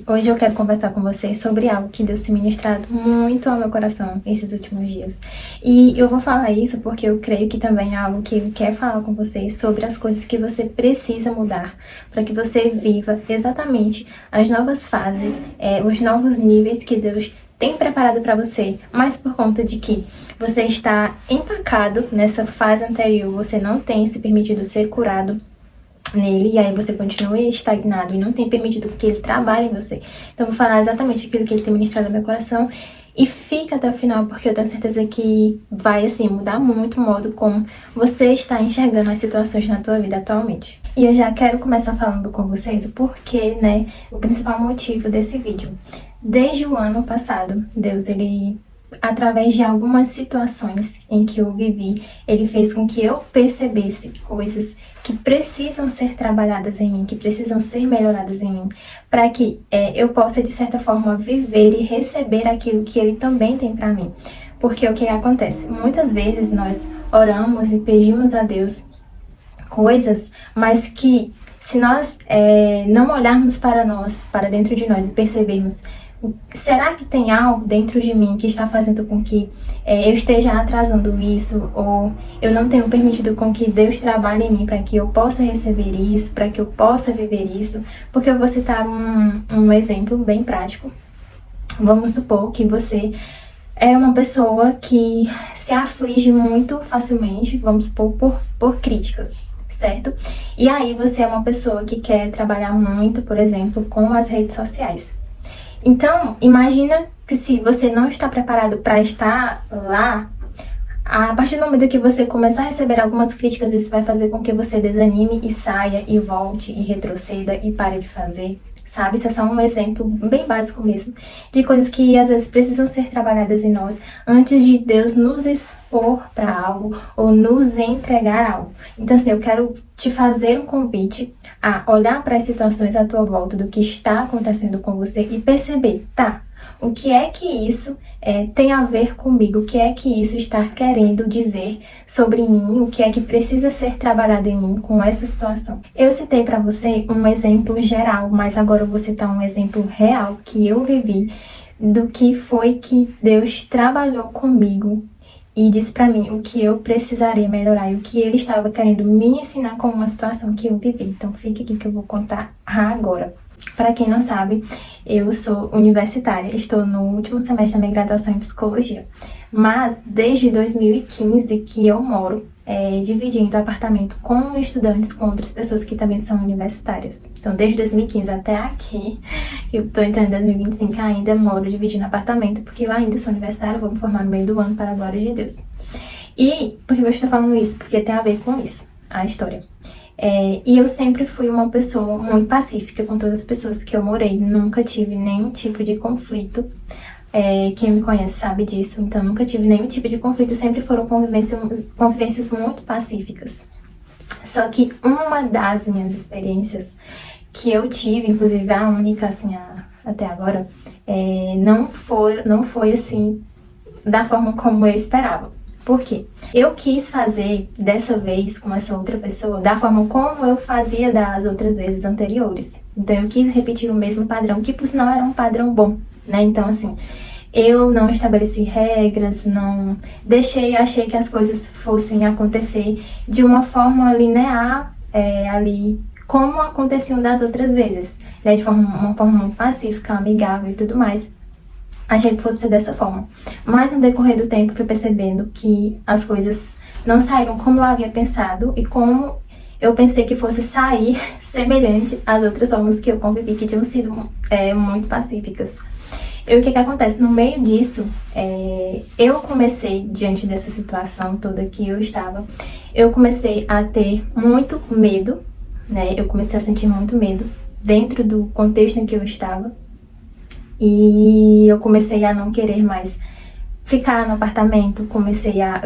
Hoje eu quero conversar com vocês sobre algo que Deus tem ministrado muito ao meu coração esses últimos dias. E eu vou falar isso porque eu creio que também é algo que Ele quer falar com vocês sobre as coisas que você precisa mudar para que você viva exatamente as novas fases, os novos níveis que Deus tem preparado para você, mas por conta de que você está empacado nessa fase anterior, você não tem se permitido ser curado nele, e aí você continua estagnado e não tem permitido que ele trabalhe em você. Então eu vou falar exatamente aquilo que ele tem ministrado no meu coração, e fica até o final, porque eu tenho certeza que vai, assim, mudar muito o modo como você está enxergando as situações na tua vida atualmente. E eu já quero começar falando com vocês o porquê, né, o principal motivo desse vídeo. Desde o ano passado, Deus, ele, através de algumas situações em que eu vivi, ele fez com que eu percebesse coisas que precisam ser trabalhadas em mim, que precisam ser melhoradas em mim, para que eu possa, de certa forma, viver e receber aquilo que ele também tem para mim. Porque o que acontece? Muitas vezes nós oramos e pedimos a Deus coisas, mas que se nós não olharmos para nós, para dentro de nós e percebermos, será que tem algo dentro de mim que está fazendo com que eu esteja atrasando isso, ou eu não tenho permitido com que Deus trabalhe em mim para que eu possa receber isso, para que eu possa viver isso? Porque eu vou citar um exemplo bem prático. Vamos supor que você é uma pessoa que se aflige muito facilmente, vamos supor, por críticas, certo? E aí você é uma pessoa que quer trabalhar muito, por exemplo, com as redes sociais. Então, imagina que se você não está preparado para estar lá, a partir do momento que você começar a receber algumas críticas, isso vai fazer com que você desanime e saia e volte e retroceda e pare de fazer, sabe? Isso é só um exemplo bem básico mesmo, de coisas que às vezes precisam ser trabalhadas em nós antes de Deus nos expor para algo ou nos entregar algo. Então, assim, eu quero te fazer um convite a olhar para as situações à tua volta, do que está acontecendo com você e perceber, tá, o que é que isso tem a ver comigo, o que é que isso está querendo dizer sobre mim, o que é que precisa ser trabalhado em mim com essa situação. Eu citei para você um exemplo geral, mas agora eu vou citar um exemplo real que eu vivi, do que foi que Deus trabalhou comigo e disse para mim o que eu precisaria melhorar e o que ele estava querendo me ensinar com uma situação que eu vivi. Então fica aqui que eu vou contar agora. Para quem não sabe, eu sou universitária, estou no último semestre da minha graduação em psicologia. Mas desde 2015 que eu moro dividindo apartamento com estudantes, com outras pessoas que também são universitárias. Então desde 2015 até aqui, eu estou entrando em 2025, ainda moro dividindo apartamento, porque eu ainda sou universitária, vou me formar no meio do ano, para a glória de Deus. E por que eu estou falando isso? Porque tem a ver com isso, a história. E eu sempre fui uma pessoa muito pacífica com todas as pessoas que eu morei, nunca tive nenhum tipo de conflito. Quem me conhece sabe disso, então nunca tive nenhum tipo de conflito, sempre foram convivências muito pacíficas. Só que uma das minhas experiências que eu tive, inclusive a única assim até agora, não foi assim da forma como eu esperava. Por quê? Eu quis fazer dessa vez com essa outra pessoa da forma como eu fazia das outras vezes anteriores. Então eu quis repetir o mesmo padrão, que por sinal era um padrão bom, né? Então assim, eu não estabeleci regras, não achei que as coisas fossem acontecer de uma forma linear, ali, como aconteciam das outras vezes, né? De uma forma muito pacífica, amigável e tudo mais. Achei que fosse ser dessa forma. Mas no decorrer do tempo fui percebendo que as coisas não saíram como eu havia pensado e como eu pensei que fosse sair semelhante às outras formas que eu convivi, que tinham sido muito pacíficas. E o que acontece? No meio disso, eu comecei, diante dessa situação toda que eu estava, eu comecei a ter muito medo, né? Eu comecei a sentir muito medo dentro do contexto em que eu estava. E eu comecei a não querer mais ficar no apartamento, comecei a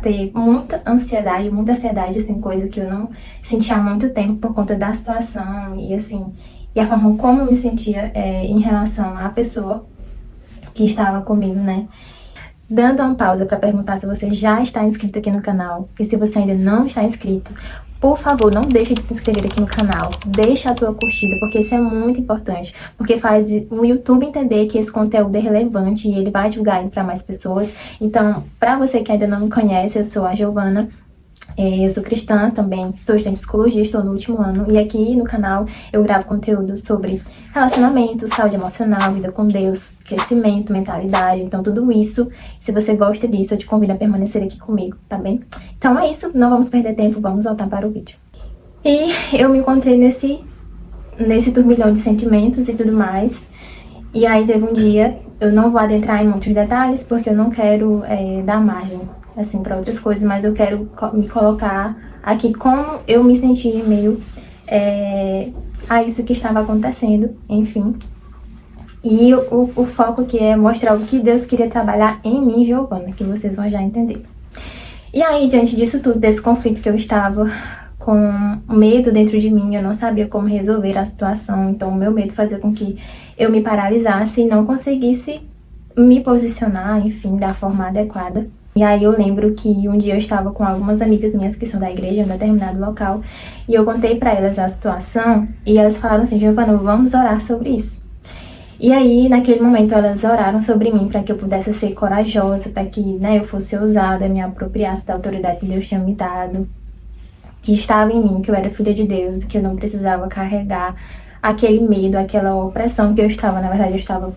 ter muita ansiedade, assim, coisa que eu não sentia há muito tempo por conta da situação e assim, e a forma como eu me sentia em relação à pessoa que estava comigo, né? Dando uma pausa para perguntar se você já está inscrito aqui no canal, e se você ainda não está inscrito, por favor, não deixe de se inscrever aqui no canal, deixa a tua curtida, porque isso é muito importante, porque faz o YouTube entender que esse conteúdo é relevante e ele vai divulgar para mais pessoas. Então, para você que ainda não me conhece, eu sou a Giovana. Eu sou cristã também, sou estudante de psicologia, estou no último ano, e aqui no canal eu gravo conteúdo sobre relacionamento, saúde emocional, vida com Deus, crescimento, mentalidade, então tudo isso. Se você gosta disso, eu te convido a permanecer aqui comigo, tá bem? Então é isso, não vamos perder tempo, vamos voltar para o vídeo. E eu me encontrei nesse turbilhão de sentimentos e tudo mais, e aí teve um dia, eu não vou adentrar em muitos detalhes, porque eu não quero dar margem assim, para outras coisas, mas eu quero me colocar aqui como eu me senti em meio a isso que estava acontecendo, enfim. E o foco aqui é mostrar o que Deus queria trabalhar em mim, Giovana, que vocês vão já entender. E aí, diante disso tudo, desse conflito que eu estava com medo dentro de mim, eu não sabia como resolver a situação, então o meu medo fazia com que eu me paralisasse e não conseguisse me posicionar, enfim, da forma adequada. E aí eu lembro que um dia eu estava com algumas amigas minhas que são da igreja em um determinado local, e eu contei pra elas a situação, e elas falaram assim: Giovana, vamos orar sobre isso. E aí, naquele momento, elas oraram sobre mim para que eu pudesse ser corajosa, para que, né, eu fosse ousada, me apropriasse da autoridade que Deus tinha me dado, que estava em mim, que eu era filha de Deus, que eu não precisava carregar aquele medo, aquela opressão que eu estava. Na verdade, eu estava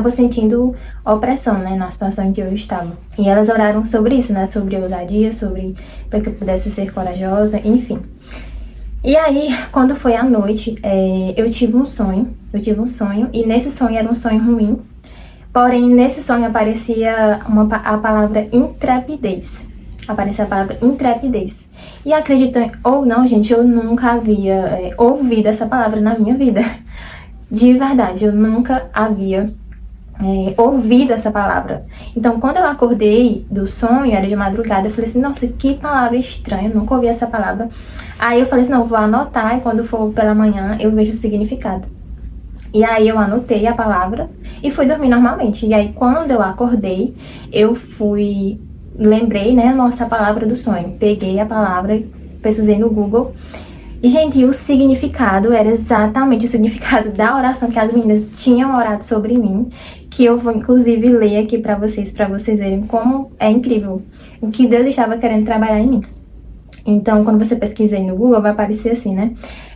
sentindo opressão, né, na situação em que eu estava. E elas oraram sobre isso, né, sobre ousadia, para que eu pudesse ser corajosa, enfim. E aí, quando foi à noite, eu tive um sonho, e nesse sonho era um sonho ruim, porém, nesse sonho aparecia a palavra intrepidez. Apareceu a palavra intrepidez. E acreditam ou não, gente, eu nunca havia ouvido essa palavra na minha vida. De verdade, eu nunca havia ouvido essa palavra. Então, quando eu acordei do sonho, era de madrugada, eu falei assim: nossa, que palavra estranha, eu nunca ouvi essa palavra. Aí eu falei assim: não, vou anotar e quando for pela manhã eu vejo o significado. E aí eu anotei a palavra e fui dormir normalmente. E aí, quando eu acordei, lembrei, né, a palavra do sonho. Peguei a palavra, pesquisei no Google. E, gente, o significado era exatamente o significado da oração que as meninas tinham orado sobre mim, que eu vou, inclusive, ler aqui pra vocês verem como é incrível o que Deus estava querendo trabalhar em mim. Então, quando você pesquisa aí no Google, vai aparecer assim, né?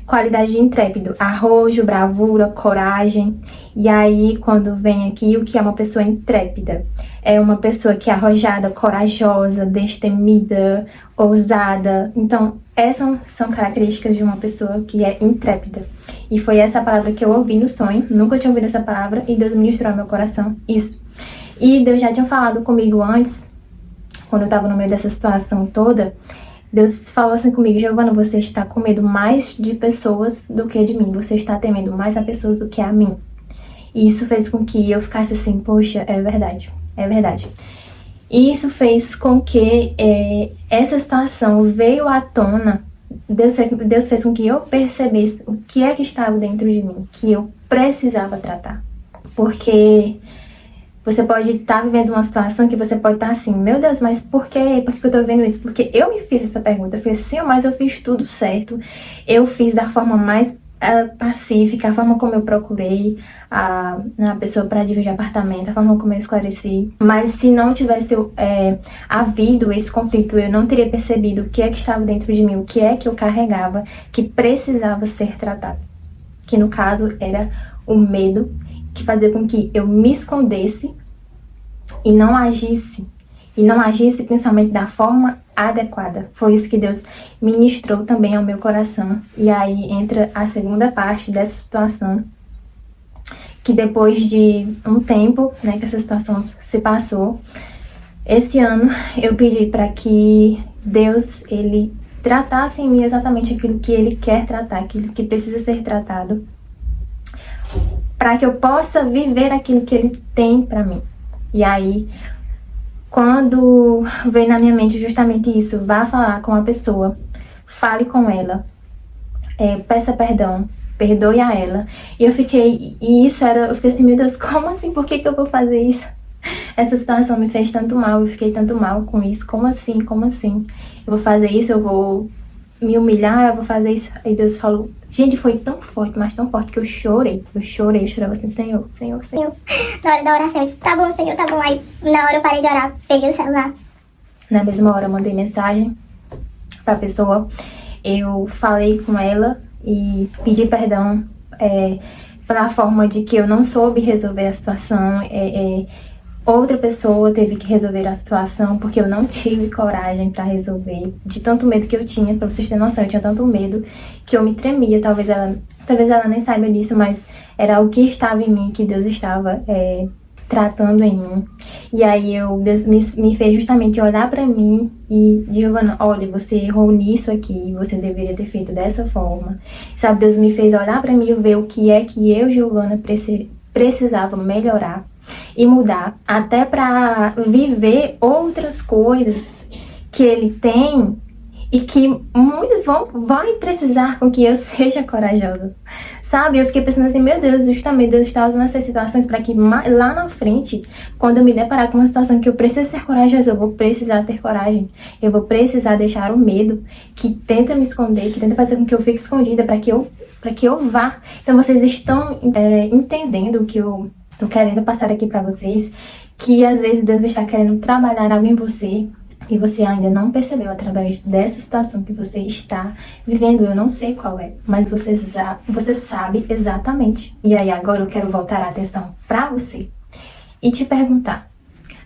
Qualidade de intrépido: arrojo, bravura, coragem. E aí, quando vem aqui, o que é uma pessoa intrépida? É uma pessoa que é arrojada, corajosa, destemida, ousada. Então, essas são características de uma pessoa que é intrépida. E foi essa palavra que eu ouvi no sonho. Nunca tinha ouvido essa palavra e Deus ministrou ao meu coração isso. E Deus já tinha falado comigo antes, quando eu estava no meio dessa situação toda. Deus falou assim comigo: Giovana, você está com medo mais de pessoas do que de mim. Você está temendo mais a pessoas do que a mim. E isso fez com que eu ficasse assim: poxa, é verdade, é verdade. E isso fez com que essa situação veio à tona. Deus fez com que eu percebesse o que é que estava dentro de mim, que eu precisava tratar. Porque você pode estar vivendo uma situação que você pode estar assim: meu Deus, mas por quê? Por que eu tô vivendo isso? Porque eu me fiz essa pergunta. Eu falei assim: mas eu fiz tudo certo. Eu fiz da forma mais pacífica, a forma como eu procurei a pessoa para dividir apartamento, a forma como eu esclareci. Mas se não tivesse havido esse conflito, eu não teria percebido o que é que estava dentro de mim, o que é que eu carregava, que precisava ser tratado. Que no caso era o medo, que fazia com que eu me escondesse e não agisse principalmente da forma adequada. Foi isso que Deus ministrou também ao meu coração. E aí entra a segunda parte dessa situação, que depois de um tempo, né, que essa situação se passou, esse ano eu pedi para que Deus, ele tratasse em mim exatamente aquilo que ele quer tratar, aquilo que precisa ser tratado, para que eu possa viver aquilo que ele tem para mim. E aí, quando veio na minha mente justamente isso: vá falar com a pessoa, fale com ela, peça perdão, perdoe a ela. E eu fiquei assim: meu Deus, como assim? Por que eu vou fazer isso? Essa situação me fez tanto mal, eu fiquei tanto mal com isso. Como assim? Como assim? Eu vou fazer isso, eu vou me humilhar, eu vou fazer isso. Aí Deus falou, gente, foi tão forte, mas tão forte que eu chorei. Eu chorava assim, Senhor, Senhor, Senhor. Na hora da oração, eu disse, tá bom, Senhor, tá bom. Aí, na hora eu parei de orar, peguei o celular. Na mesma hora eu mandei mensagem pra pessoa, eu falei com ela e pedi perdão pela forma de que eu não soube resolver a situação. Outra pessoa teve que resolver a situação porque eu não tive coragem pra resolver, de tanto medo que eu tinha. Pra vocês terem noção, eu tinha tanto medo que eu me tremia. Talvez ela nem saiba disso, mas era o que estava em mim, que Deus estava tratando em mim. E aí Deus me fez justamente olhar pra mim e, Giovana, olha, você errou nisso aqui, você deveria ter feito dessa forma. Sabe, Deus me fez olhar pra mim e ver o que é que eu, Giovana, precisava melhorar e mudar, até pra viver outras coisas que Ele tem e que muitos vai precisar com que eu seja corajosa, sabe? Eu fiquei pensando assim, meu Deus, justamente Deus está usando essas situações para que lá na frente, quando eu me deparar com uma situação que eu preciso ser corajosa, eu vou precisar ter coragem, eu vou precisar deixar o medo que tenta me esconder, que tenta fazer com que eu fique escondida para que eu vá. Então vocês estão entendendo o que eu tô querendo passar aqui para vocês, que às vezes Deus está querendo trabalhar algo em você e você ainda não percebeu através dessa situação que você está vivendo. Eu não sei qual é, mas você sabe exatamente. E aí agora eu quero voltar a atenção para você e te perguntar.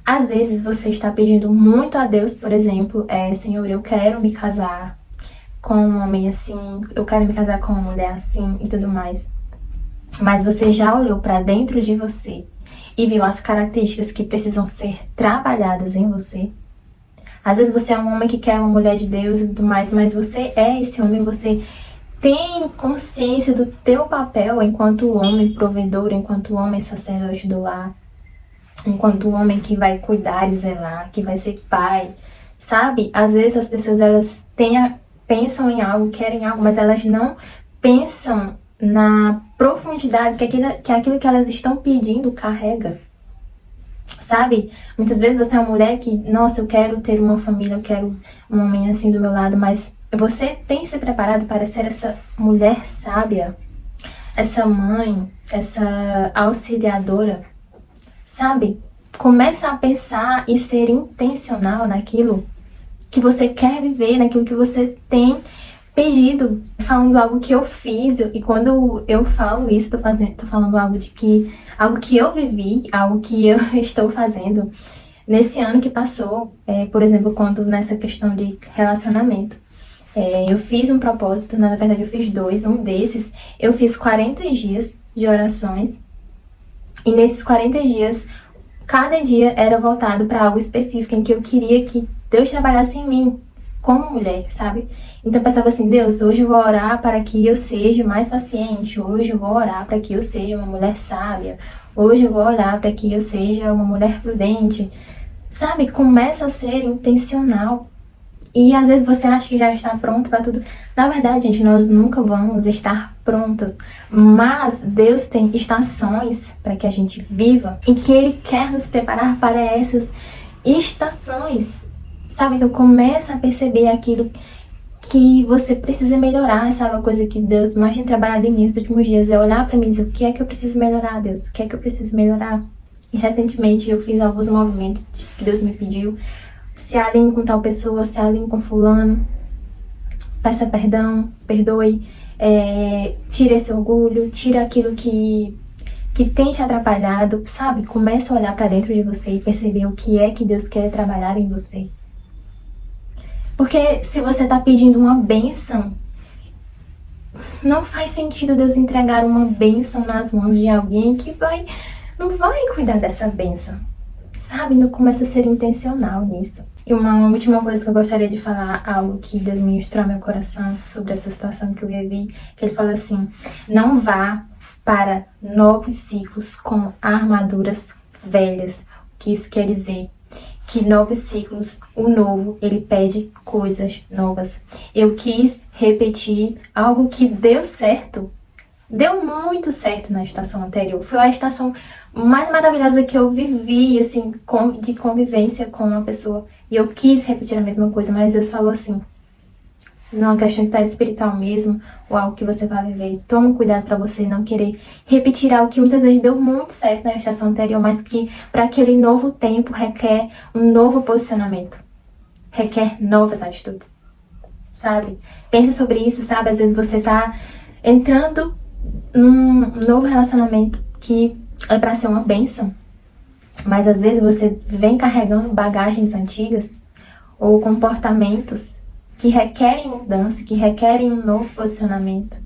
Às vezes você está pedindo muito a Deus, por exemplo, Senhor, eu quero me casar com um homem assim, eu quero me casar com uma mulher assim e tudo mais. Mas você já olhou para dentro de você e viu as características que precisam ser trabalhadas em você? Às vezes você é um homem que quer uma mulher de Deus e tudo mais, mas você é esse homem, você tem consciência do teu papel enquanto homem provedor, enquanto homem sacerdote do lar, enquanto homem que vai cuidar e zelar, que vai ser pai, sabe? Às vezes as pessoas elas pensam em algo, querem algo, mas elas não pensam na profundidade que aquilo que elas estão pedindo carrega. Sabe? Muitas vezes você é uma mulher que, nossa, eu quero ter uma família, eu quero um homem assim do meu lado, mas você tem se preparado para ser essa mulher sábia, essa mãe, essa auxiliadora, sabe? Começa a pensar e ser intencional naquilo que você quer viver, naquilo que você tem pedido, falando algo que eu fiz, e quando eu falo isso, tô falando algo que eu vivi, algo que eu estou fazendo nesse ano que passou, por exemplo, quando nessa questão de relacionamento. Eu fiz um propósito, na verdade eu fiz dois, um desses, eu fiz 40 dias de orações, e nesses 40 dias, cada dia era voltado para algo específico em que eu queria que Deus trabalhasse em mim, como mulher, sabe? Então eu pensava assim, Deus, hoje eu vou orar para que eu seja mais paciente, hoje eu vou orar para que eu seja uma mulher sábia, hoje eu vou orar para que eu seja uma mulher prudente, sabe? Começa a ser intencional. E às vezes você acha que já está pronto para tudo. Na verdade, gente, nós nunca vamos estar prontos, mas Deus tem estações para que a gente viva e que Ele quer nos preparar para essas estações. Sabe, então começa a perceber aquilo que você precisa melhorar, sabe? A coisa que Deus mais tem trabalhado em mim nos últimos dias é olhar pra mim e dizer, o que é que eu preciso melhorar, Deus? O que é que eu preciso melhorar? E recentemente eu fiz alguns movimentos que Deus me pediu. Se alinhe com tal pessoa, se alinhe com fulano. Peça perdão, perdoe, tira esse orgulho, tira aquilo que tem te atrapalhado, sabe? Começa a olhar pra dentro de você e perceber o que é que Deus quer trabalhar em você. Porque se você está pedindo uma bênção, não faz sentido Deus entregar uma bênção nas mãos de alguém que não vai cuidar dessa bênção, sabe? Não começa a ser intencional nisso. E uma última coisa que eu gostaria de falar, algo que Deus ministrou ao meu coração sobre essa situação que eu vivi, que Ele fala assim, não vá para novos ciclos com armaduras velhas. O que isso quer dizer? Que novos ciclos, o novo, ele pede coisas novas. Eu quis repetir algo que deu certo deu muito certo na estação anterior. Foi a estação mais maravilhosa que eu vivi, assim, de convivência com uma pessoa. E eu quis repetir a mesma coisa, mas Deus falou assim: não é questão de estar espiritual mesmo, ou algo que você vai viver. Toma cuidado para você não querer repetir algo que muitas vezes deu muito certo na estação anterior, mas que para aquele novo tempo requer um novo posicionamento, requer novas atitudes, sabe? Pense sobre isso, sabe? Às vezes você tá entrando num novo relacionamento que é para ser uma bênção, mas às vezes você vem carregando bagagens antigas ou comportamentos que requerem mudança, que requerem um novo posicionamento,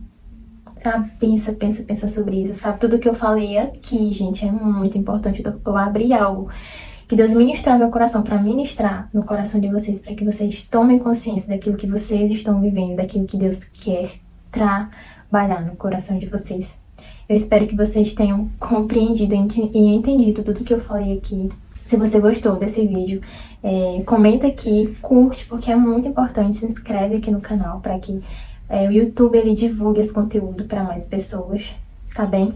sabe? Pensa sobre isso, sabe? Tudo que eu falei aqui, gente, é muito importante. Eu abri algo que Deus ministrar no meu coração, para ministrar no coração de vocês, para que vocês tomem consciência daquilo que vocês estão vivendo, daquilo que Deus quer trabalhar no coração de vocês. Eu espero que vocês tenham compreendido e entendido tudo que eu falei aqui. Se você gostou desse vídeo, comenta aqui, curte, porque é muito importante. Se inscreve aqui no canal para que o YouTube ele divulgue esse conteúdo para mais pessoas, tá bem?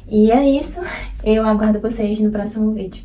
E é isso, eu aguardo vocês no próximo vídeo.